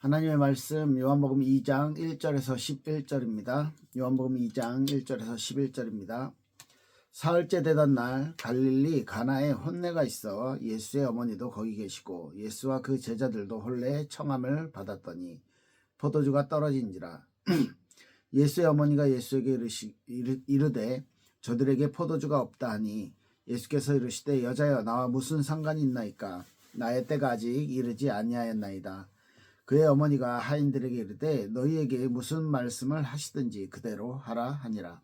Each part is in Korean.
하나님의 말씀 요한복음 2장 1절에서 11절입니다. 요한복음 2장 1절에서 11절입니다. 사흘째 되던 날 갈릴리 가나에 혼례가 있어 예수의 어머니도 거기 계시고 예수와 그 제자들도 혼례의 청함을 받았더니 포도주가 떨어진지라. 예수의 어머니가 예수에게 이르되 저들에게 포도주가 없다 하니 예수께서 이르시되 여자여 나와 무슨 상관이 있나이까 나의 때가 아직 이르지 아니하였나이다. 그의 어머니가 하인들에게 이르되 너희에게 무슨 말씀을 하시든지 그대로 하라 하니라.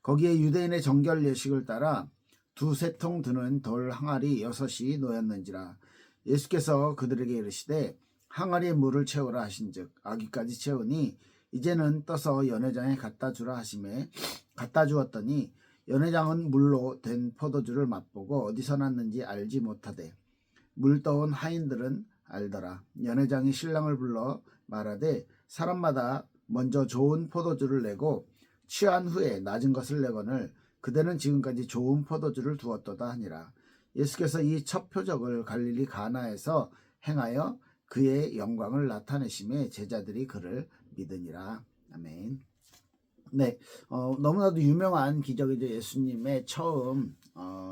거기에 유대인의 정결 예식을 따라 두세 통 드는 돌 항아리 6이 놓였는지라. 예수께서 그들에게 이르시되 항아리에 물을 채우라 하신즉 아기까지 채우니 이제는 떠서 연회장에 갖다 주라 하시매 갖다 주었더니 연회장은 물로 된 포도주를 맛보고 어디서 났는지 알지 못하되 물 떠온 하인들은 알더라. 연회장이 신랑을 불러 말하되 사람마다 먼저 좋은 포도주를 내고 취한 후에 낮은 것을 내거늘 그대는 지금까지 좋은 포도주를 두었도다 하니라. 예수께서 이 첫 표적을 갈릴리 가나에서 행하여 그의 영광을 나타내심에 제자들이 그를 믿으니라. 아멘. 네, 너무나도 유명한 기적이죠. 예수님의 처음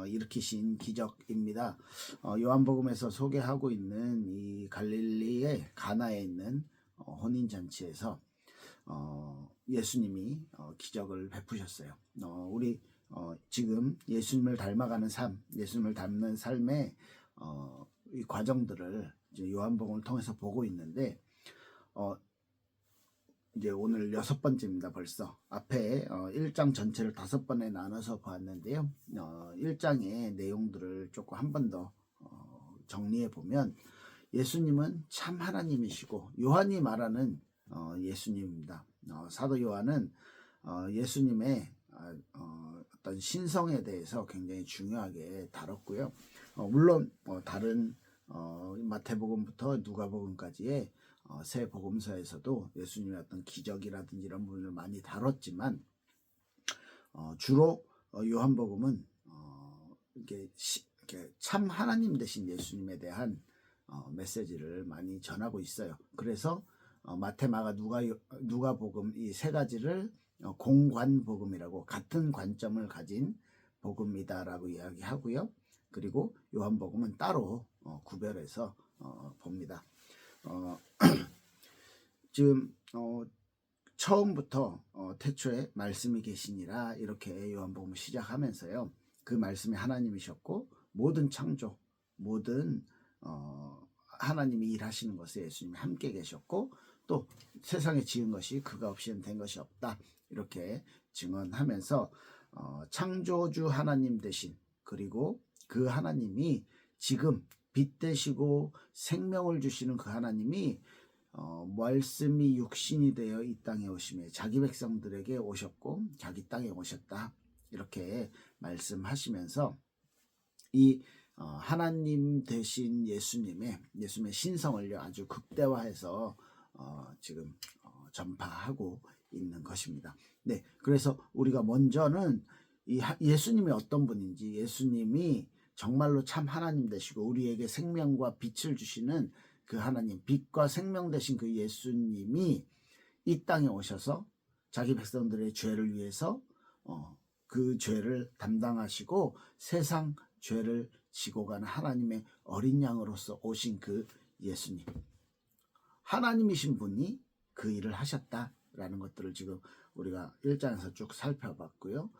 일으키신 기적입니다. 요한복음에서 소개하고 있는 이 갈릴리의 가나에 있는 혼인잔치에서 예수님이 기적을 베푸셨어요. 우리 지금 예수님을 닮아가는 삶, 예수님을 닮는 삶의 이 과정들을 이제 요한복음을 통해서 보고 있는데 이제 오늘 6번째입니다. 벌써 앞에 1장 전체를 5번에 나눠서 보았는데요. 1장의 내용들을 조금 한 번 더 정리해 보면 예수님은 참 하나님이시고 요한이 말하는 예수님입니다. 사도 요한은 예수님의 어떤 신성에 대해서 굉장히 중요하게 다뤘고요. 물론 다른 마태복음부터 누가복음까지의 새 복음서에서도 예수님의 어떤 기적이라든지 이런 부분을 많이 다뤘지만 주로 요한복음은 이렇게 참 하나님 되신 예수님에 대한 메시지를 많이 전하고 있어요. 그래서 마태, 마가, 누가복음 이 세 가지를 공관복음이라고 같은 관점을 가진 복음이다라고 이야기하고요. 그리고 요한복음은 따로 구별해서 봅니다. 지금 처음부터 태초에 말씀이 계시니라 이렇게 요한복음을 시작하면서요. 그 말씀이 하나님이셨고 모든 창조, 모든 하나님이 일하시는 것에 예수님이 함께 계셨고 또 세상에 지은 것이 그가 없이는 된 것이 없다 이렇게 증언하면서 창조주 하나님 되신 그리고 그 하나님이 지금 빛 되시고 생명을 주시는 그 하나님이 말씀이 육신이 되어 이 땅에 오심에 자기 백성들에게 오셨고 자기 땅에 오셨다 이렇게 말씀하시면서 이 하나님 되신 예수님의 신성을 아주 극대화해서 지금 전파하고 있는 것입니다. 네, 그래서 우리가 먼저는 이 예수님이 어떤 분인지 예수님이 정말로 참 하나님 되시고 우리에게 생명과 빛을 주시는 그 하나님, 빛과 생명 되신 그 예수님이 이 땅에 오셔서 자기 백성들의 죄를 위해서 그 죄를 담당하시고 세상 죄를 지고 가는 하나님의 어린 양으로서 오신 그 예수님, 하나님이신 분이 그 일을 하셨다라는 것들을 지금 우리가 1장에서 쭉 살펴봤고요.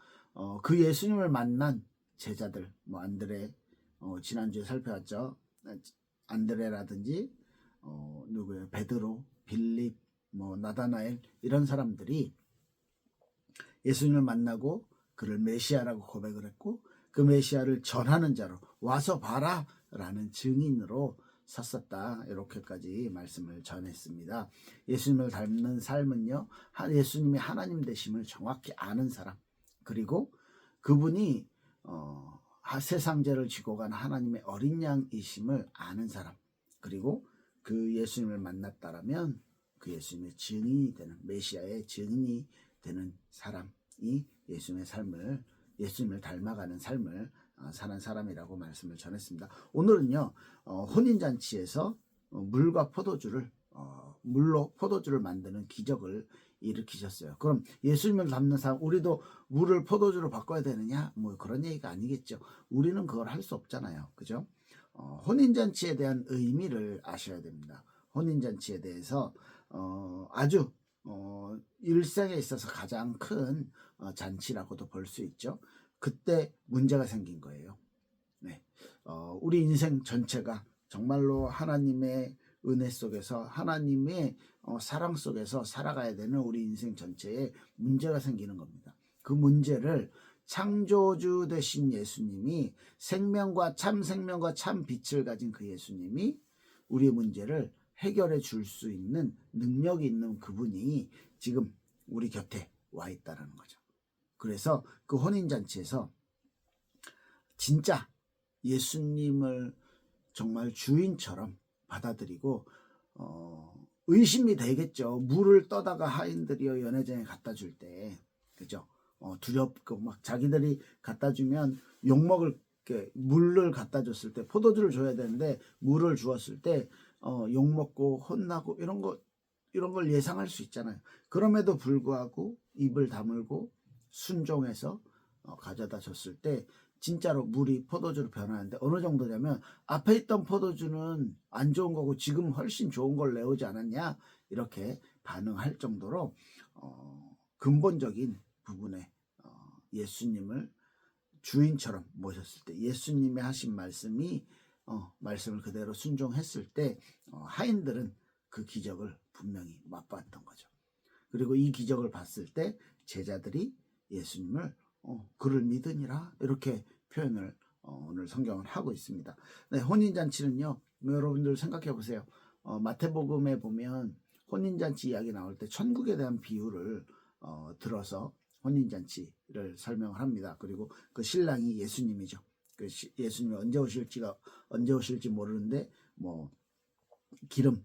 그 예수님을 만난 제자들, 안드레, 지난주에 살펴봤죠. 안드레라든지 누구예요? 베드로, 빌립, 나다나엘 이런 사람들이 예수님을 만나고 그를 메시아라고 고백을 했고 그 메시아를 전하는 자로 와서 봐라 라는 증인으로 섰었다. 이렇게까지 말씀을 전했습니다. 예수님을 닮는 삶은요, 예수님이 하나님 되심을 정확히 아는 사람, 그리고 그분이 세상 죄를 지고 가는 하나님의 어린 양이심을 아는 사람, 그리고 그 예수님을 만났다라면 그 예수님의 증인이 되는, 메시아의 증인이 되는 사람이 예수님을 닮아가는 삶을 사는 사람이라고 말씀을 전했습니다. 오늘은요, 혼인잔치에서 물과 포도주를 물로 포도주를 만드는 기적을 일으키셨어요. 그럼 예수님을 닮는 사람, 우리도 물을 포도주로 바꿔야 되느냐? 뭐 그런 얘기가 아니겠죠. 우리는 그걸 할 수 없잖아요. 그죠? 혼인잔치에 대한 의미를 아셔야 됩니다. 혼인잔치에 대해서 아주 일생에 있어서 가장 큰 잔치라고도 볼 수 있죠. 그때 문제가 생긴 거예요. 네. 우리 인생 전체가 정말로 하나님의 은혜 속에서 하나님의 사랑 속에서 살아가야 되는 우리 인생 전체에 문제가 생기는 겁니다. 그 문제를 창조주 되신 예수님이 생명과 참 빛을 가진 그 예수님이 우리의 문제를 해결해 줄 수 있는 능력이 있는 그분이 지금 우리 곁에 와 있다는 거죠. 그래서 그 혼인잔치에서 진짜 예수님을 정말 주인처럼 받아들이고 의심이 되겠죠. 물을 떠다가 하인들이여 연회장에 갖다 줄 때, 그죠? 두렵고 막 자기들이 갖다 주면 욕먹을 게, 물을 갖다 줬을 때 포도주를 줘야 되는데 물을 주었을 때 욕먹고 혼나고 이런 걸 예상할 수 있잖아요. 그럼에도 불구하고 입을 다물고 순종해서 가져다 줬을 때 진짜로 물이 포도주로 변하는데 어느 정도냐면 앞에 있던 포도주는 안 좋은 거고 지금 훨씬 좋은 걸 내오지 않았냐 이렇게 반응할 정도로 근본적인 부분에 예수님을 주인처럼 모셨을 때 예수님의 하신 말씀이 말씀을 그대로 순종했을 때 하인들은 그 기적을 분명히 맛봤던 거죠. 그리고 이 기적을 봤을 때 제자들이 예수님을 그를 믿으니라 이렇게 표현을 오늘 성경은 하고 있습니다. 네, 혼인잔치는요, 여러분들 생각해 보세요. 마태복음에 보면 혼인잔치 이야기 나올 때 천국에 대한 비유를 들어서 혼인잔치를 설명을 합니다. 그리고 그 신랑이 예수님이죠. 그 예수님이 언제 오실지 모르는데 뭐 기름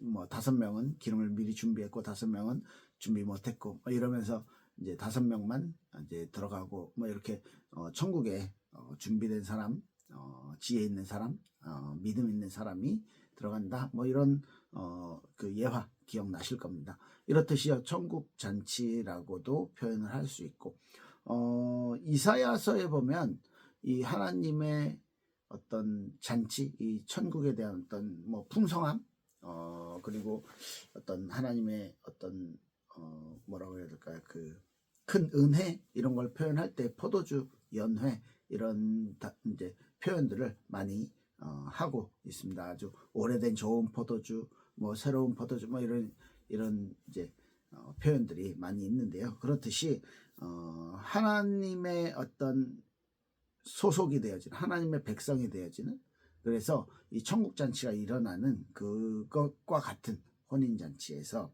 5명은 기름을 미리 준비했고 5명은 준비 못했고 이러면서 이제 5명만 이제 들어가고 뭐 이렇게 천국에 준비된 사람, 지혜 있는 사람, 믿음 있는 사람이 들어간다. 뭐 이런 그 예화 기억나실 겁니다. 이렇듯이요 천국 잔치라고도 표현을 할 수 있고 이사야서에 보면 이 하나님의 어떤 잔치, 이 천국에 대한 어떤 뭐 풍성함, 그리고 어떤 하나님의 어떤 뭐라고 해야 될까요? 그 큰 은혜 이런 걸 표현할 때 포도주, 연회 이런 이제 표현들을 많이 하고 있습니다. 아주 오래된 좋은 포도주, 뭐 새로운 포도주, 뭐 이런 이제 표현들이 많이 있는데요. 그렇듯이 하나님의 어떤 소속이 되어지는 하나님의 백성이 되어지는 그래서 이 천국 잔치가 일어나는 그것과 같은 혼인 잔치에서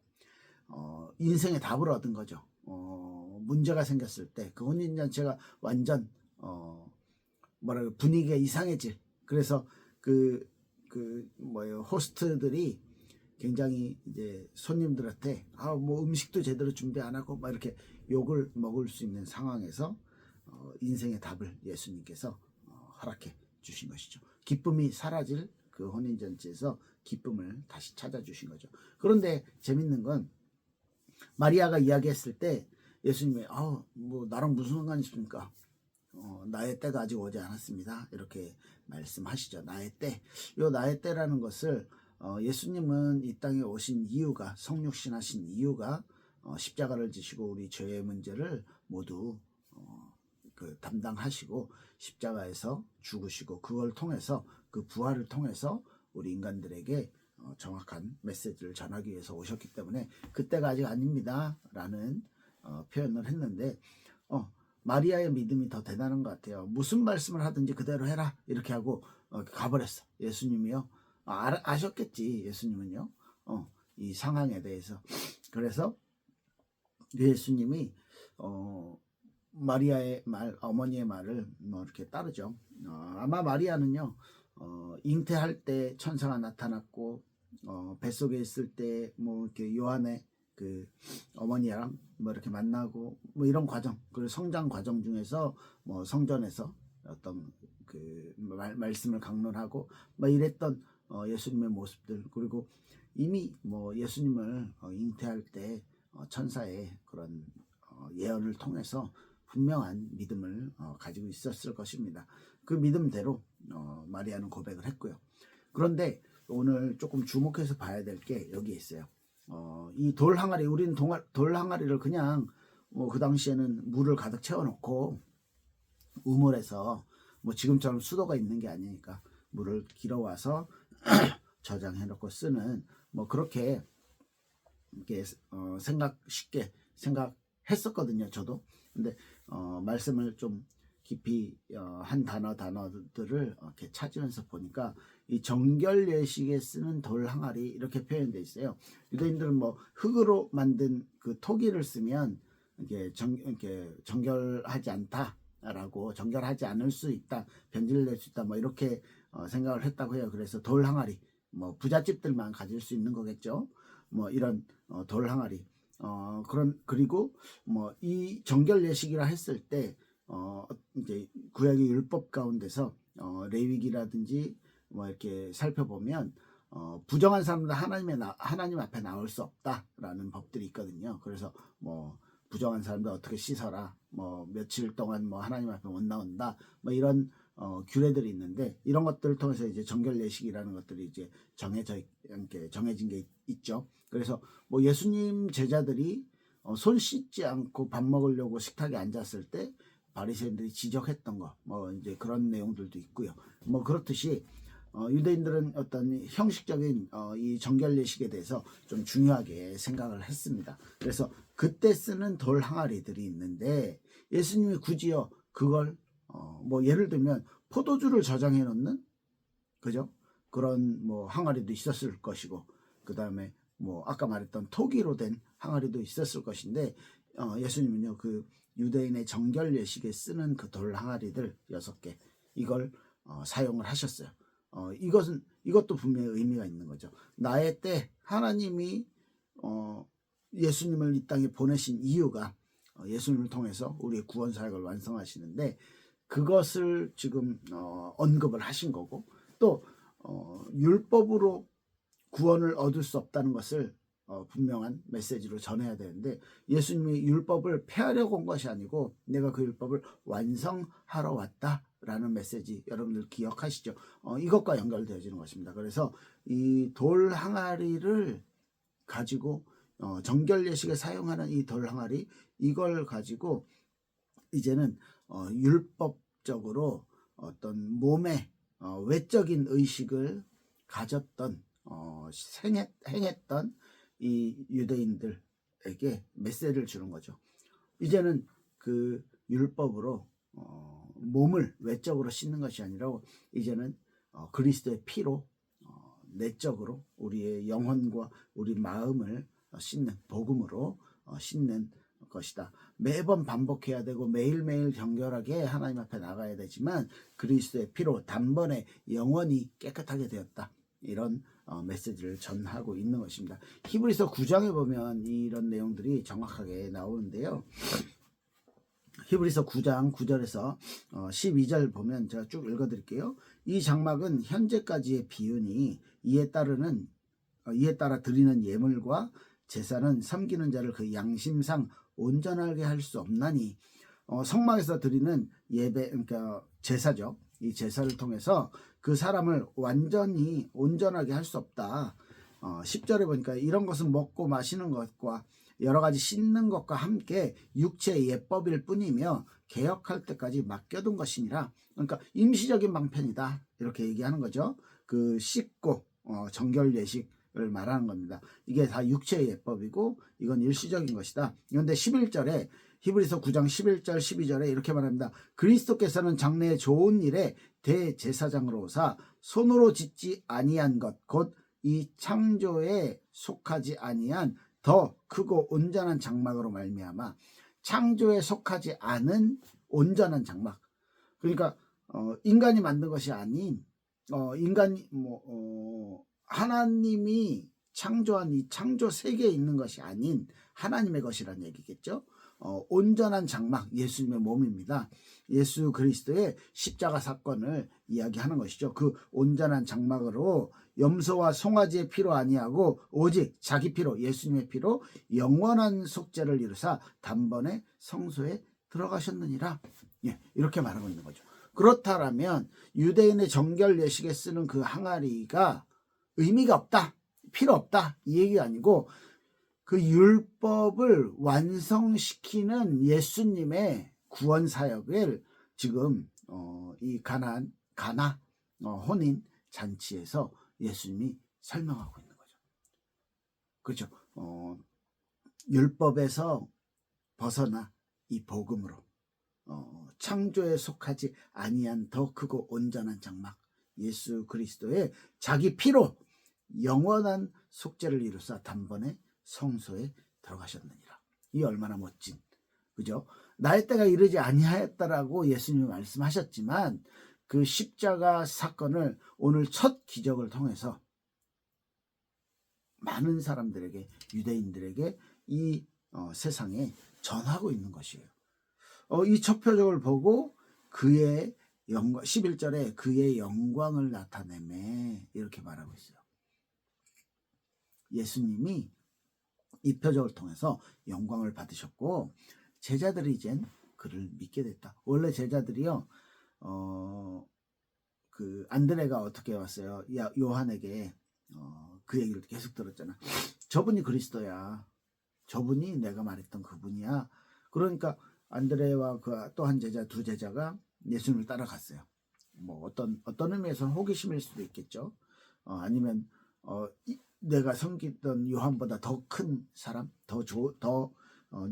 인생의 답을 얻은 거죠. 문제가 생겼을 때 그 혼인 잔치가 완전 분위기가 이상해질. 그래서 호스트들이 굉장히 이제 손님들한테 뭐 음식도 제대로 준비 안 하고 막 이렇게 욕을 먹을 수 있는 상황에서 인생의 답을 예수님께서 허락해 주신 것이죠. 기쁨이 사라질 그 혼인잔치에서 기쁨을 다시 찾아주신 거죠. 그런데 재밌는 건 마리아가 이야기했을 때 예수님이 뭐 나랑 무슨 상관이 있습니까? 나의 때가 아직 오지 않았습니다. 이렇게 말씀하시죠. 나의 때. 요 나의 때라는 것을 예수님은 이 땅에 오신 이유가 성육신하신 이유가 십자가를 지시고 우리 죄의 문제를 모두 담당하시고 십자가에서 죽으시고 그걸 통해서 그 부활을 통해서 우리 인간들에게 정확한 메시지를 전하기 위해서 오셨기 때문에 그때가 아직 아닙니다 라는 표현을 했는데 마리아의 믿음이 더 대단한 것 같아요. 무슨 말씀을 하든지 그대로 해라 이렇게 하고 가버렸어. 예수님이요. 아셨겠지 예수님은요. 이 상황에 대해서. 그래서 예수님이 마리아의 말, 어머니의 말을 뭐 이렇게 따르죠. 아마 마리아는요, 잉태할 때 천사가 나타났고, 뱃속에 있을 때 뭐 이렇게 요한의 그 어머니랑 뭐 이렇게 만나고 뭐 이런 과정, 그리고 성장 과정 중에서 뭐 성전에서 어떤 그 말씀을 강론하고 뭐 이랬던 예수님의 모습들, 그리고 이미 뭐 예수님을 잉태할 때 천사의 그런 예언을 통해서 분명한 믿음을 가지고 있었을 것입니다. 그 믿음대로 마리아는 고백을 했고요. 그런데 오늘 조금 주목해서 봐야 될 게 여기에 있어요. 이 돌 항아리, 우리는 돌 항아리를 그냥 그 당시에는 물을 가득 채워놓고 우물에서 뭐 지금처럼 수도가 있는 게 아니니까 물을 길어와서 저장해놓고 쓰는 뭐 그렇게 이렇게 쉽게 생각했었거든요, 저도. 근데 말씀을 좀 깊이 한 단어들을 이렇게 찾으면서 보니까 이 정결 예식에 쓰는 돌 항아리 이렇게 표현되어 있어요. 유대인들은 뭐 흙으로 만든 그 토기를 쓰면 이게 정결하지 않다라고, 정결하지 않을 수 있다, 변질될 수 있다, 뭐 이렇게 생각을 했다고 해요. 그래서 돌 항아리, 뭐 부잣집들만 가질 수 있는 거겠죠. 뭐 이런 돌 항아리. 그리고 뭐 이 정결 예식이라 했을 때 이제 구약의 율법 가운데서 레위기라든지 뭐 이렇게 살펴보면 부정한 사람들 하나님 앞에 나올 수 없다라는 법들이 있거든요. 그래서 뭐 부정한 사람들 어떻게 씻어라, 뭐 며칠 동안 뭐 하나님 앞에 못 나온다, 뭐 이런 규례들이 있는데, 이런 것들을 통해서 이제 정결 예식이라는 것들이 이제 정해진 게 있죠. 그래서 뭐 예수님 제자들이 손 씻지 않고 밥 먹으려고 식탁에 앉았을 때 바리새인들이 지적했던 거, 뭐 이제 그런 내용들도 있고요. 뭐 그렇듯이 유대인들은 어떤 형식적인 이 정결 예식에 대해서 좀 중요하게 생각을 했습니다. 그래서 그때 쓰는 돌 항아리들이 있는데 예수님이 굳이요 그걸 뭐 예를 들면 포도주를 저장해 놓는, 그죠? 그런 뭐 항아리도 있었을 것이고, 그 다음에 뭐 아까 말했던 토기로 된 항아리도 있었을 것인데 예수님은요 그 유대인의 정결 예식에 쓰는 그 돌 항아리들 6개 이걸 사용을 하셨어요. 이것도 분명히 의미가 있는 거죠. 나의 때 하나님이 예수님을 이 땅에 보내신 이유가 예수님을 통해서 우리의 구원 사역을 완성하시는데, 그것을 지금 언급을 하신 거고, 또 율법으로 구원을 얻을 수 없다는 것을 분명한 메시지로 전해야 되는데, 예수님이 율법을 폐하려고 온 것이 아니고 내가 그 율법을 완성하러 왔다라는 메시지, 여러분들 기억하시죠? 이것과 연결되어지는 것입니다. 그래서 이 돌 항아리를 가지고 정결 예식에 사용하는 이 돌 항아리, 이걸 가지고 이제는 율법적으로 어떤 몸의 외적인 의식을 가졌던 행했던 이 유대인들에게 메시지를 주는 거죠. 이제는 그 율법으로 몸을 외적으로 씻는 것이 아니라 이제는 그리스도의 피로 내적으로 우리의 영혼과 우리 마음을 씻는, 복음으로 씻는 것이다. 매번 반복해야 되고 매일매일 정결하게 하나님 앞에 나가야 되지만 그리스도의 피로 단번에 영원히 깨끗하게 되었다. 이런 메시지를 전하고 있는 것입니다. 히브리서 9장에 보면 이런 내용들이 정확하게 나오는데요. 히브리서 9장 9절에서 12절 보면 제가 쭉 읽어드릴게요. 이 장막은 현재까지의 비유니 이에 따라 드리는 예물과 제사는 섬기는 자를 그 양심상 온전하게 할 수 없나니, 성막에서 드리는 예배, 그러니까 제사죠. 이 제사를 통해서 그 사람을 완전히 온전하게 할 수 없다. 10절에 보니까 이런 것은 먹고 마시는 것과 여러 가지 씻는 것과 함께 육체의 예법일 뿐이며 개혁할 때까지 맡겨둔 것이니라. 그러니까 임시적인 방편이다, 이렇게 얘기하는 거죠. 그 씻고 정결 예식을 말하는 겁니다. 이게 다 육체의 예법이고 이건 일시적인 것이다. 그런데 11절에 히브리서 9장 11절 12절에 이렇게 말합니다. 그리스도께서는 장래의 좋은 일에 대제사장으로 오사 손으로 짓지 아니한 것 곧 이 창조에 속하지 아니한 더 크고 온전한 장막으로 말미암아, 창조에 속하지 않은 온전한 장막, 그러니까 인간이 만든 것이 아닌 하나님이 창조한 이 창조 세계에 있는 것이 아닌 하나님의 것이라는 얘기겠죠. 온전한 장막, 예수님의 몸입니다. 예수 그리스도의 십자가 사건을 이야기하는 것이죠. 그 온전한 장막으로 염소와 송아지의 피로 아니하고 오직 자기 피로, 예수님의 피로 영원한 속죄를 이루사 단번에 성소에 들어가셨느니라. 예, 이렇게 말하고 있는 거죠. 그렇다면 유대인의 정결 예식에 쓰는 그 항아리가 의미가 없다, 필요 없다, 이 얘기가 아니고 그 율법을 완성시키는 예수님의 구원 사역을 지금 이 가나 혼인 잔치에서 예수님이 설명하고 있는 거죠. 그렇죠. 율법에서 벗어나 이 복음으로 창조에 속하지 아니한 더 크고 온전한 장막, 예수 그리스도의 자기 피로 영원한 속죄를 이루사 단번에 성소에 들어가셨느니라. 이 얼마나 멋진, 그죠? 나의 때가 이르지 아니하였다라고 예수님이 말씀하셨지만 그 십자가 사건을 오늘 첫 기적을 통해서 많은 사람들에게, 유대인들에게 이 세상에 전하고 있는 것이에요. 이 첫 표적을 보고 그의 영광, 11절에 그의 영광을 나타내매 이렇게 말하고 있어요. 예수님이 이 표적을 통해서 영광을 받으셨고 제자들이 이젠 그를 믿게 됐다. 원래 제자들이요, 그 안드레가 어떻게 왔어요? 요한에게 그 얘기를 계속 들었잖아. 저분이 그리스도야. 저분이 내가 말했던 그분이야. 그러니까 안드레와 그 또 한 제자, 두 제자가 예수님을 따라갔어요. 뭐 어떤 의미에서는 호기심일 수도 있겠죠. 아니면 내가 섬기던 요한보다 더 큰 사람, 더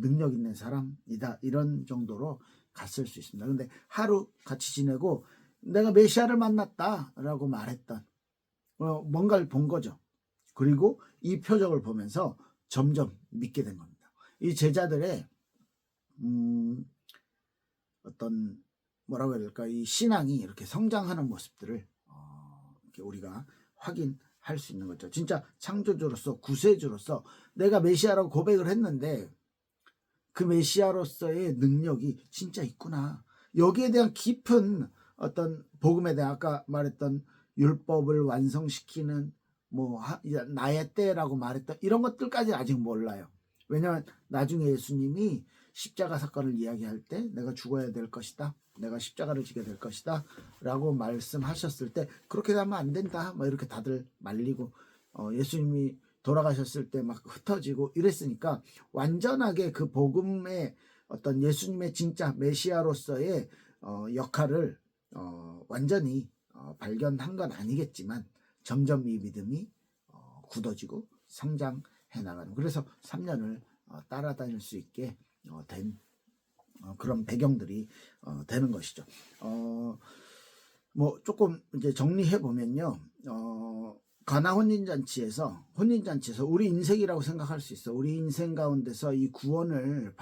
능력 있는 사람이다, 이런 정도로 갔을 수 있습니다. 근데 하루 같이 지내고 내가 메시아를 만났다라고 말했던 뭔가를 본 거죠. 그리고 이 표적을 보면서 점점 믿게 된 겁니다. 이 제자들의 어떤 뭐라고 해야 될까, 이 신앙이 이렇게 성장하는 모습들을 이렇게 우리가 확인할 수 있는 거죠. 진짜 창조주로서, 구세주로서 내가 메시아라고 고백을 했는데 그 메시아로서의 능력이 진짜 있구나. 여기에 대한 깊은 어떤 복음에 대한, 아까 말했던 율법을 완성시키는 나의 때라고 말했던 이런 것들까지 아직 몰라요. 왜냐하면 나중에 예수님이 십자가 사건을 이야기할 때 내가 죽어야 될 것이다, 내가 십자가를 지게 될 것이다 라고 말씀하셨을 때 그렇게 하면 안 된다 이렇게 다들 말리고 예수님이 돌아가셨을 때 막 흩어지고 이랬으니까 완전하게 그 복음의 어떤 예수님의 진짜 메시아로서의 역할을 완전히 발견한 건 아니겠지만 점점 이 믿음이 굳어지고 성장해 나가는, 그래서 3년을 따라다닐 수 있게 된 그런 배경들이 되는 것이죠. 뭐 조금 이제 정리해 보면요, 가나 혼인잔치에서 우리 인생이라고 생각할 수 있어. 우리 인생 가운데서 이 구원을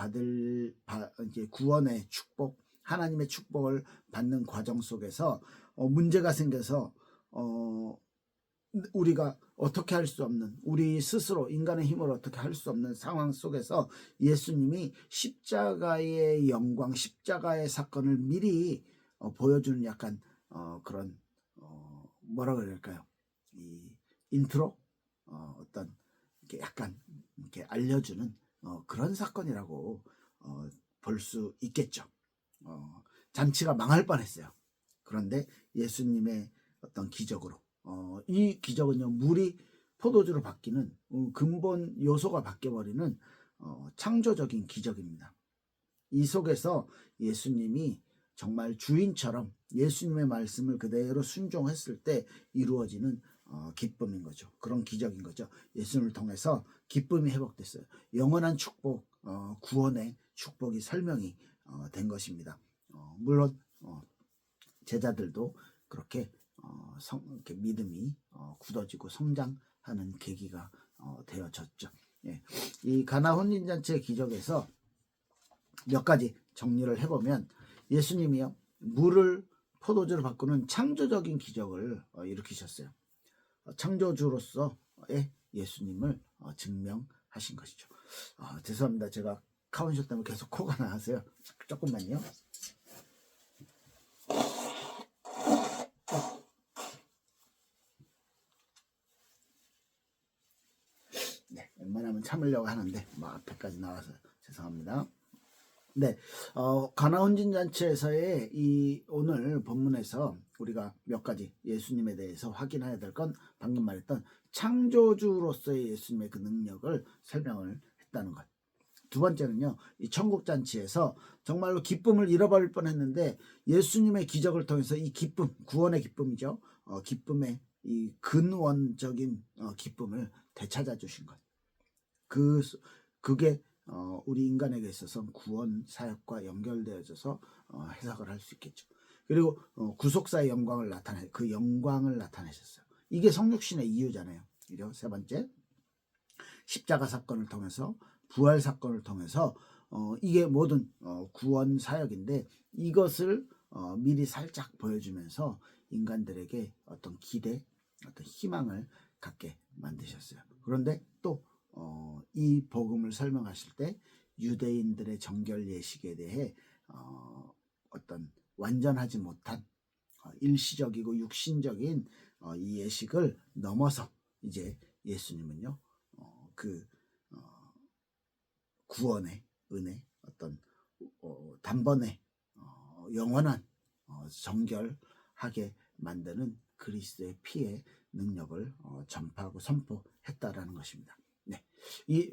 이제 구원의 축복, 하나님의 축복을 받는 과정 속에서 문제가 생겨서 우리가 어떻게 할 수 없는, 우리 스스로 인간의 힘으로 어떻게 할 수 없는 상황 속에서 예수님이 십자가의 영광, 십자가의 사건을 미리 보여주는 약간 그런 뭐라고 해야 될까요? 이 인트로, 어떤 이렇게 약간 이렇게 알려주는 그런 사건이라고 볼 수 있겠죠. 잔치가 망할 뻔했어요. 그런데 예수님의 어떤 기적으로, 이 기적은요, 물이 포도주로 바뀌는 근본 요소가 바뀌어버리는 창조적인 기적입니다. 이 속에서 예수님이 정말 주인처럼 예수님의 말씀을 그대로 순종했을 때 이루어지는 기쁨인 거죠. 그런 기적인 거죠. 예수님을 통해서 기쁨이 회복됐어요. 영원한 축복, 구원의 축복이 설명이 된 것입니다. 물론 제자들도 그렇게 이렇게 믿음이 굳어지고 성장하는 계기가 되어졌죠. 예. 이 가나 혼인잔치의 기적에서 몇 가지 정리를 해보면 예수님이요, 물을 포도주로 바꾸는 창조적인 기적을 일으키셨어요. 창조주로서의 예수님을 증명하신 것이죠. 죄송합니다. 제가 카운쇼 때문에 계속 코가 나왔어요. 조금만요. 네, 웬만하면 참으려고 하는데 뭐 앞에까지 나와서 죄송합니다. 네, 가나혼진 잔치에서의 이 오늘 본문에서 우리가 몇 가지 예수님에 대해서 확인해야 될 건 방금 말했던 창조주로서의 예수님의 그 능력을 설명을 했다는 것. 두 번째는요, 이 천국잔치에서 정말로 기쁨을 잃어버릴 뻔했는데 예수님의 기적을 통해서 이 기쁨, 구원의 기쁨이죠. 기쁨의 이 근원적인 기쁨을 되찾아 주신 것. 그게 우리 인간에게 있어서 구원 사역과 연결되어져서 해석을 할 수 있겠죠. 그리고 구속사의 영광을 그 영광을 나타내셨어요. 이게 성육신의 이유잖아요. 그죠? 세 번째, 십자가 사건을 통해서, 부활 사건을 통해서 이게 모든 구원 사역인데 이것을 미리 살짝 보여주면서 인간들에게 어떤 기대, 어떤 희망을 갖게 만드셨어요. 그런데 또 이 복음을 설명하실 때 유대인들의 정결 예식에 대해 어떤 완전하지 못한 일시적이고 육신적인 이 예식을 넘어서 이제 예수님은요 그 구원의 은혜, 어떤 단번에 영원한 정결하게 만드는 그리스도의 피의 능력을 전파하고 선포했다라는 것입니다. 네,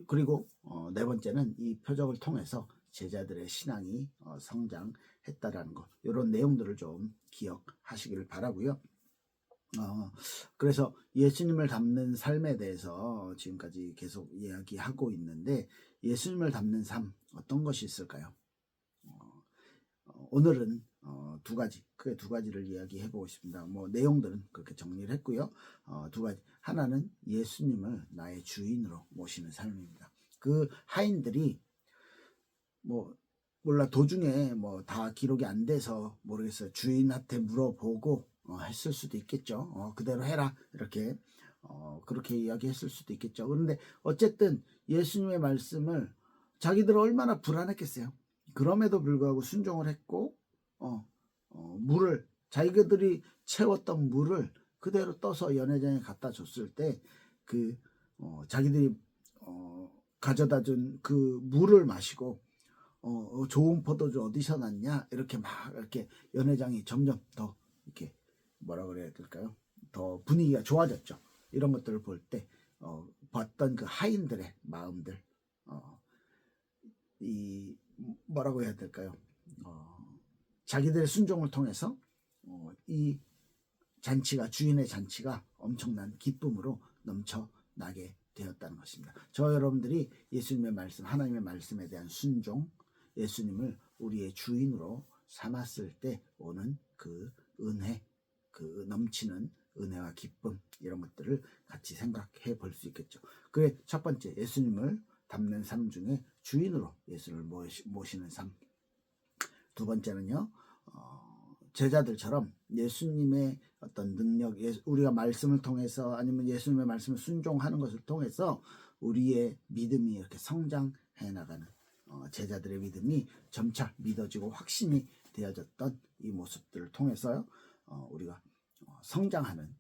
그리고 네 번째는 이 표적을 통해서 제자들의 신앙이 성장했다라는 것, 이런 내용들을 좀 기억하시기를 바라고요. 그래서 예수님을 닮는 삶에 대해서 지금까지 계속 이야기하고 있는데 예수님을 닮는 삶 어떤 것이 있을까요? 오늘은 크게 두 가지를 이야기해 보고 싶습니다. 뭐 내용들은 그렇게 정리를 했고요. 두 가지. 하나는 예수님을 나의 주인으로 모시는 삶입니다. 그 하인들이 몰라 도중에 다 기록이 안 돼서 모르겠어요. 주인한테 물어보고 했을 수도 있겠죠. 그대로 해라 이렇게 그렇게 이야기했을 수도 있겠죠. 그런데 어쨌든 예수님의 말씀을 자기들은 얼마나 불안했겠어요. 그럼에도 불구하고 순종을 했고 물을 자기들이 채웠던 물을 그대로 떠서 연회장에 갖다 줬을 때 그 자기들이 가져다 준 그 물을 마시고 좋은 포도주 어디서 났냐 이렇게 막 이렇게 연회장이 점점 더 이렇게 뭐라 그래야 될까요? 더 분위기가 좋아졌죠. 이런 것들을 볼 때 봤던 그 하인들의 마음들 이 뭐라고 해야 될까요? 자기들의 순종을 통해서 이 잔치가 주인의 잔치가 엄청난 기쁨으로 넘쳐나게 되었다는 것입니다. 저 여러분들이 예수님의 말씀, 하나님의 말씀에 대한 순종, 예수님을 우리의 주인으로 삼았을 때 오는 그 은혜, 그 넘치는 은혜와 기쁨 이런 것들을 같이 생각해 볼 수 있겠죠. 그의 첫 번째 예수님을 닮는 삶 중에 주인으로 예수를 모시는 삶. 두 번째는요. 제자들처럼 예수님의 어떤 능력, 우리가 말씀을 통해서 아니면 예수님의 말씀을 순종하는 것을 통해서 우리의 믿음이 이렇게 성장해 나가는 제자들의 믿음이 점차 믿어지고 확신이 되어졌던 이 모습들을 통해서 우리가 성장하는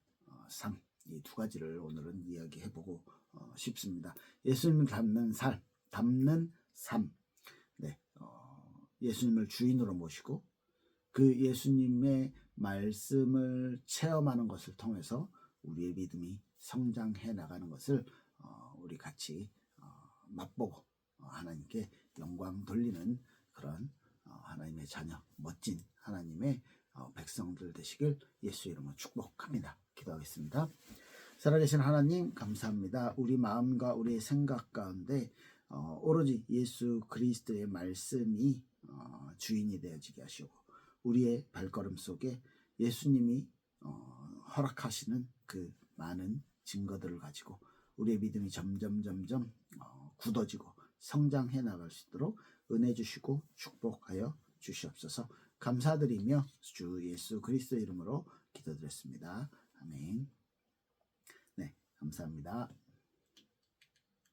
삶, 이 두 가지를 오늘은 이야기해보고 싶습니다. 예수님을 닮는 삶, 네, 예수님을 주인으로 모시고 그 예수님의 말씀을 체험하는 것을 통해서 우리의 믿음이 성장해 나가는 것을 우리 같이 맛보고 하나님께 영광 돌리는 그런 하나님의 자녀, 멋진 하나님의 백성들 되시길 예수 이름으로 축복합니다. 기도하겠습니다. 살아계신 하나님 감사합니다. 우리 마음과 우리의 생각 가운데 오로지 예수 그리스도의 말씀이 주인이 되어지게 하시고 우리의 발걸음 속에 예수님이 허락하시는 그 많은 증거들을 가지고 우리의 믿음이 점점 굳어지고 성장해 나갈 수 있도록 은혜 주시고 축복하여 주시옵소서. 감사드리며 주 예수 그리스도 이름으로 기도드렸습니다. 아멘. 네, 감사합니다.